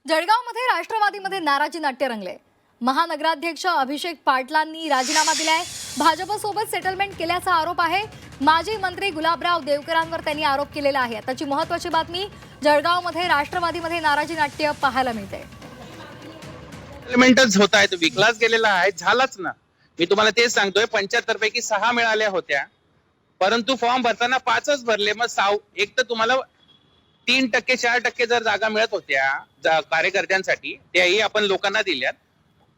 जळगावमध्ये राष्ट्रवादीमध्ये नाराजी नाट्य रंगले। महानगराध्यक्ष अभिषेक पाटलांनी राजीनामा दिलाय। भाजपसोबत सेटलमेंट केल्याचा आरोप आहे। माजी मंत्री गुलाबराव देवकरांवर त्यांनी आरोप केलेला आहे। आताची महत्त्वाची बातमी, जळगावमध्ये राष्ट्रवादीमध्ये नाराजी नाट्य पाहायला मिळते। सेटलमेंटच होत आहे, तो विकलाच गेलेला आहे, झालाच ना। मी तुम्हाला तेच सांगतोय, 75 पैकी 6 मिळाल्या होत्या, परंतु फॉर्म भरताना 5च भरले। मग एक तर तुम्हाला 3% 4% जर जागा मिळत होत्या कार्यकर्त्यांसाठी, त्याही आपण लोकांना दिल्यात।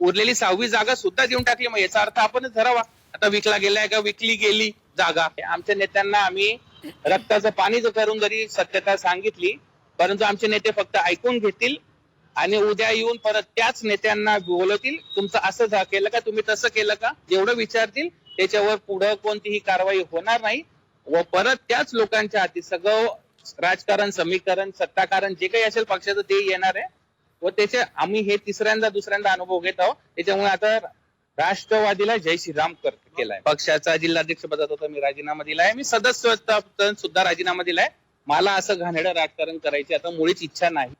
उरलेली 6वी जागा सुद्धा देऊन टाकली। मग याचा अर्थ आपणच धरावा, आता विकला गेलाय का विकली गेली जागा। आमच्या नेत्यांना आम्ही रक्ताचं पाणी करून जरी सत्यता सांगितली, परंतु आमचे नेते फक्त ऐकून घेतील आणि उद्या येऊन परत त्याच नेत्यांना बोलवतील, तुमचं असं केलं का, तुम्ही तसं केलं का, जेवढं विचारतील त्याच्यावर पुढे कोणतीही कारवाई होणार नाही व परत त्याच लोकांच्या हाती सगळं राजकारण, समीकरण, सत्ताकारण जे काही असेल पक्षाचं ते येणार आहे व त्याचे आम्ही हे दुसऱ्यांदा अनुभव घेत आहोत। त्याच्यामुळे आता राष्ट्रवादीला जय श्रीराम केलाय। पक्षाचा जिल्हाध्यक्ष पदाचा मी राजीनामा दिलाय, मी सदस्य सुद्धा राजीनामा दिलाय। मला असं घाणेरडं राजकारण करायची आता मुळीच इच्छा नाही।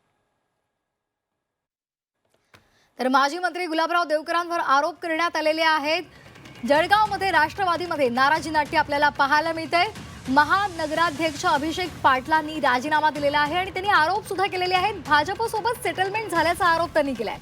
तर माजी मंत्री गुलाबराव देवकरांवर आरोप करण्यात आलेले आहेत। जळगावमध्ये राष्ट्रवादीमध्ये नाराजी नाट्य आपल्याला पाहायला मिळते। महानगराध्यक्ष अभिषेक पाटलांनी राजीनामा दिलेला आहे आणि त्यांनी आरोप सुद्धा केलेले आहेत। भाजपसोबत सेटलमेंट झाल्याचा आरोप त्यांनी केलाय।